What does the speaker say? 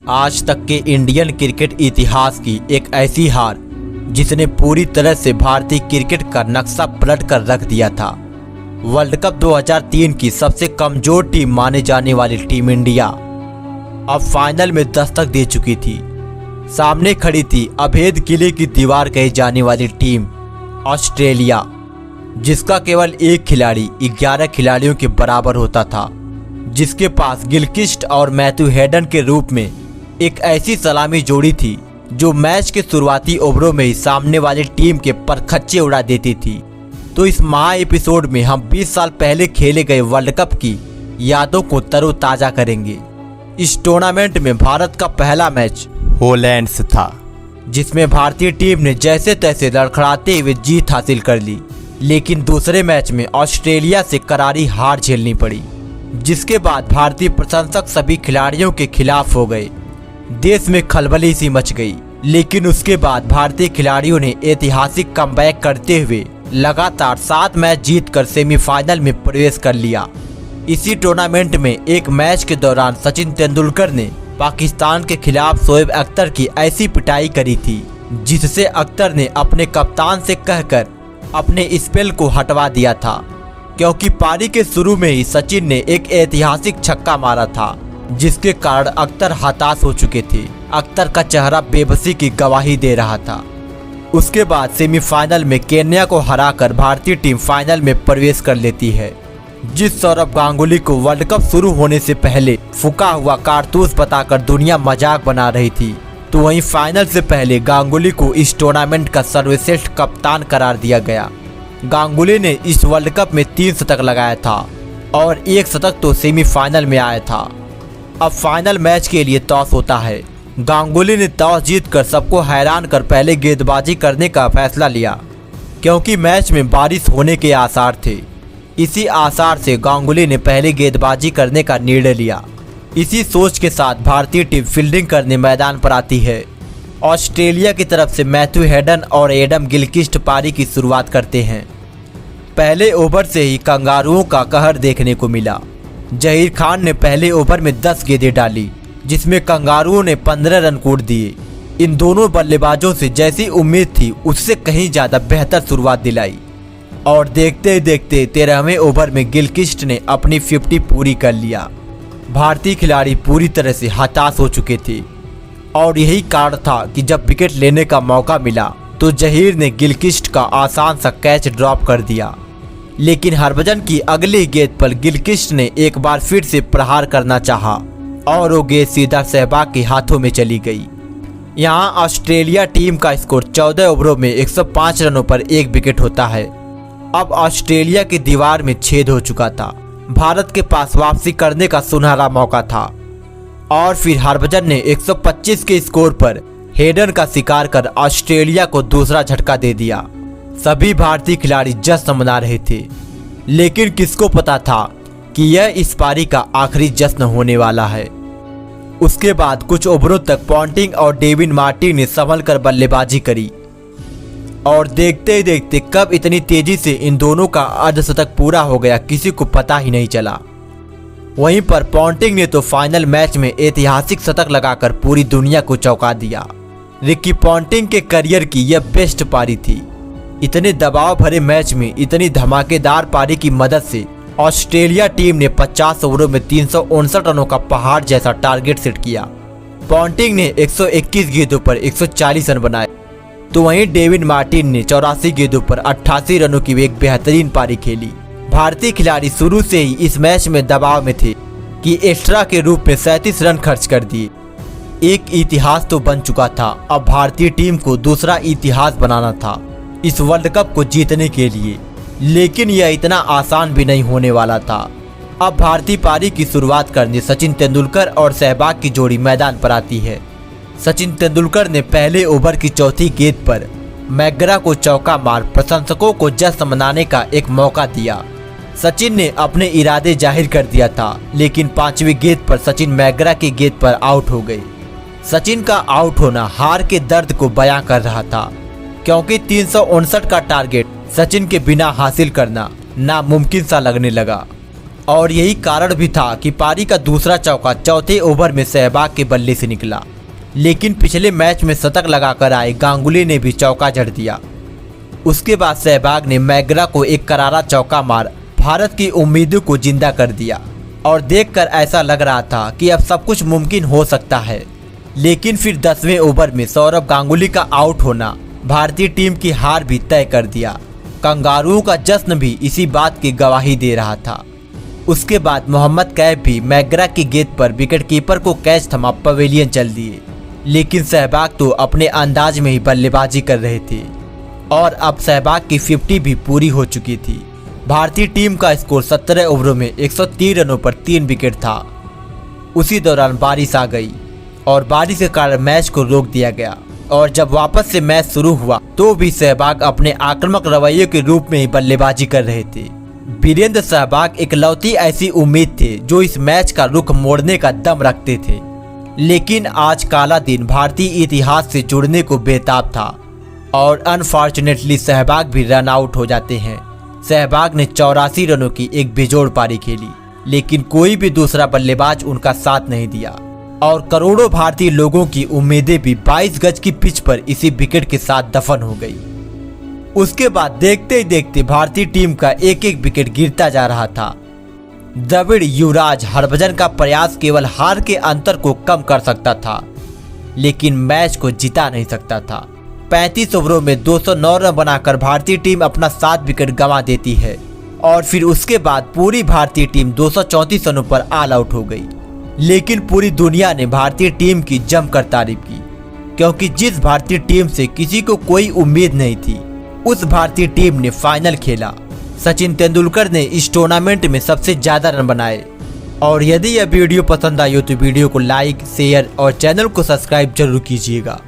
आज तक के इंडियन क्रिकेट इतिहास की एक ऐसी हार जिसने पूरी तरह से भारतीय क्रिकेट का नक्शा पलट कर रख दिया था। वर्ल्ड कप 2003 की सबसे कमजोर टीम माने जाने वाली टीम इंडिया अब फाइनल में दस्तक दे चुकी थी। सामने खड़ी थी अभेद किले की दीवार कही जाने वाली टीम ऑस्ट्रेलिया, जिसका केवल एक खिलाड़ी 11 खिलाड़ियों के बराबर होता था, जिसके पास गिलक्रिस्ट और मैथ्यू हेडन के रूप में एक ऐसी सलामी जोड़ी थी जो मैच के शुरुआती ओवरों में ही सामने वाली टीम के परखच्चे उड़ा देती थी। तो इस महा एपिसोड में हम 20 साल पहले खेले गए वर्ल्ड कप की यादों को तरोताजा करेंगे। इस टूर्नामेंट में भारत का पहला मैच हॉलैंड से था, जिसमें भारतीय टीम ने जैसे तैसे लड़खड़ाते हुए जीत हासिल कर ली, लेकिन दूसरे मैच में ऑस्ट्रेलिया से करारी हार झेलनी पड़ी, जिसके बाद भारतीय प्रशंसक सभी खिलाड़ियों के खिलाफ हो गए। देश में खलबली सी मच गई, लेकिन उसके बाद भारतीय खिलाड़ियों ने ऐतिहासिक कमबैक करते हुए लगातार 7 मैच जीतकर सेमीफाइनल में प्रवेश कर लिया। इसी टूर्नामेंट में एक मैच के दौरान सचिन तेंदुलकर ने पाकिस्तान के खिलाफ शोएब अख्तर की ऐसी पिटाई करी थी जिससे अख्तर ने अपने कप्तान से कहकर अपने स्पेल को हटवा दिया था, क्योंकि पारी के शुरू में ही सचिन ने एक ऐतिहासिक छक्का मारा था, जिसके कारण अख्तर हताश हो चुके थे। अख्तर का चेहरा बेबसी की गवाही दे रहा था। उसके बाद सेमीफाइनल में केन्या को हराकर भारतीय टीम फाइनल में प्रवेश कर लेती है। जिस सौरभ गांगुली को वर्ल्ड कप शुरू होने से पहले फूका हुआ कारतूस बताकर दुनिया मजाक बना रही थी, तो वहीं फाइनल से पहले गांगुली को इस टूर्नामेंट का सर्वश्रेष्ठ कप्तान करार दिया गया। गांगुली ने इस वर्ल्ड कप में 3 शतक लगाया था और 1 शतक तो सेमीफाइनल में आया था। अब फाइनल मैच के लिए टॉस होता है। गांगुली ने टॉस जीतकर सबको हैरान कर पहले गेंदबाजी करने का फैसला लिया, क्योंकि मैच में बारिश होने के आसार थे। इसी आसार से गांगुली ने पहले गेंदबाजी करने का निर्णय लिया। इसी सोच के साथ भारतीय टीम फील्डिंग करने मैदान पर आती है। ऑस्ट्रेलिया की तरफ से मैथ्यू हेडन और एडम गिलक्रिस्ट पारी की शुरुआत करते हैं। पहले ओवर से ही कंगारुओं का कहर देखने को मिला। जहीर खान ने पहले ओवर में 10 गेंदें डाली, जिसमें कंगारुओं ने 15 रन कूट दिए। इन दोनों बल्लेबाजों से जैसी उम्मीद थी उससे कहीं ज़्यादा बेहतर शुरुआत दिलाई, और देखते ही देखते 13वें ओवर में गिलक्रिस्ट ने अपनी 50 पूरी कर लिया। भारतीय खिलाड़ी पूरी तरह से हताश हो चुके थे, और यही कारण था कि जब विकेट लेने का मौका मिला तो जहीर ने गिलक्रिस्ट का आसान सा कैच ड्रॉप कर दिया, लेकिन हरभजन की अगली गेंद पर गिलक्रिस्ट ने एक बार फिर से प्रहार करना चाहा और वो गेंद सीधा सहवाग के हाथों में चली गई। यहाँ ऑस्ट्रेलिया टीम का स्कोर 14 ओवरों में 105 रनों पर 1 विकेट होता है। अब ऑस्ट्रेलिया की दीवार में छेद हो चुका था। भारत के पास वापसी करने का सुनहरा मौका था, और फिर हरभजन ने 125 के स्कोर पर हेडन का शिकार कर ऑस्ट्रेलिया को दूसरा झटका दे दिया। सभी भारतीय खिलाड़ी जश्न मना रहे थे, लेकिन किसको पता था कि यह इस पारी का आखिरी जश्न होने वाला है। उसके बाद कुछ ओवरों तक पॉन्टिंग और डेविड मार्टिन ने संभल कर बल्लेबाजी करी, और देखते ही देखते कब इतनी तेजी से इन दोनों का अर्धशतक पूरा हो गया किसी को पता ही नहीं चला। वहीं पर पॉन्टिंग ने तो फाइनल मैच में ऐतिहासिक शतक लगाकर पूरी दुनिया को चौंका दिया। रिकी पॉन्टिंग के करियर की यह बेस्ट पारी थी। इतने दबाव भरे मैच में इतनी धमाकेदार पारी की मदद से ऑस्ट्रेलिया टीम ने 50 ओवरों में 359 रनों का पहाड़ जैसा टारगेट सेट किया। पॉन्टिंग ने 121 गेंदों पर 140 रन बनाए, तो वहीं डेविड मार्टिन ने 84 गेंदों पर 88 रनों की एक बेहतरीन पारी खेली। भारतीय खिलाड़ी शुरू से ही इस मैच में दबाव में थे कि एक्स्ट्रा के रूप में 37 रन खर्च कर दिए। एक इतिहास तो बन चुका था, अब भारतीय टीम को दूसरा इतिहास बनाना था इस वर्ल्ड कप को जीतने के लिए, लेकिन यह इतना आसान भी नहीं होने वाला था। अब भारतीय पारी की शुरुआत करने सचिन तेंदुलकर और सहवाग की जोड़ी मैदान पर आती है। सचिन तेंदुलकर ने पहले ओवर की चौथी गेंद पर मैकग्रा को चौका मार प्रशंसकों को जश्न मनाने का एक मौका दिया। सचिन ने अपने इरादे जाहिर कर दिया था, लेकिन 5वीं गेंद पर सचिन मैकग्रा की गेंद पर आउट हो गए। सचिन का आउट होना हार के दर्द को बयां कर रहा था, क्योंकि 359 का टारगेट सचिन के बिना हासिल करना नामुमकिन सा लगने लगा। और यही कारण भी था कि पारी का दूसरा चौका चौथे ओवर में सहवाग के बल्ले से निकला। लेकिन पिछले मैच में शतक लगाकर आए गांगुली ने भी चौका जड़ दिया। उसके बाद सहवाग ने मैकग्रा को एक करारा चौका मार भारत की उम्मीदों को जिंदा कर दिया और देखकर ऐसा लग रहा था कि अब सब कुछ मुमकिन हो सकता है। लेकिन फिर 10वें ओवर में सौरव गांगुली का आउट होना भारतीय टीम की हार भी तय कर दिया। कंगारुओं का जश्न भी इसी बात की गवाही दे रहा था। उसके बाद मोहम्मद कैफ भी मैकग्रा की गेंद पर विकेटकीपर को कैच थमा पवेलियन चल दिए। लेकिन सहवाग तो अपने अंदाज में ही बल्लेबाजी कर रहे थे और अब सहवाग की 50 भी पूरी हो चुकी थी। भारतीय टीम का स्कोर 17 ओवरों में 103 रनों पर 3 विकेट था। उसी दौरान बारिश आ गई और बारिश के कारण मैच को रोक दिया गया और जब वापस से मैच शुरू हुआ तो भी सहवाग अपने आक्रामक रवैये के रूप में ही बल्लेबाजी कर रहे थे। वीरेंद्र सहवाग इकलौती ऐसी उम्मीद थे जो इस मैच का रुख मोड़ने का दम रखते थे। लेकिन आज काला दिन भारतीय इतिहास से जुड़ने को बेताब था और अनफॉर्चुनेटली सहवाग भी रन आउट हो जाते हैं। सहवाग ने 84 रनों की एक बेजोड़ पारी खेली, लेकिन कोई भी दूसरा बल्लेबाज उनका साथ नहीं दिया और करोड़ों भारतीय लोगों की उम्मीदें भी 22 गज की पिच पर इसी विकेट के साथ दफन हो गई। उसके बाद देखते ही देखते भारतीय टीम का एक एक विकेट गिरता जा रहा था। द्रविड़, युवराज, हरभजन का प्रयास केवल हार के अंतर को कम कर सकता था, लेकिन मैच को जिता नहीं सकता था। 35 ओवरों में 209 रन बनाकर भारतीय टीम अपना 7 विकेट गंवा देती है और फिर उसके बाद पूरी भारतीय टीम 234 रनों पर ऑल आउट हो गई। लेकिन पूरी दुनिया ने भारतीय टीम की जमकर तारीफ की, क्योंकि जिस भारतीय टीम से किसी को कोई उम्मीद नहीं थी उस भारतीय टीम ने फाइनल खेला। सचिन तेंदुलकर ने इस टूर्नामेंट में सबसे ज्यादा रन बनाए। और यदि यह वीडियो पसंद आई हो तो वीडियो को लाइक, शेयर और चैनल को सब्सक्राइब जरूर कीजिएगा।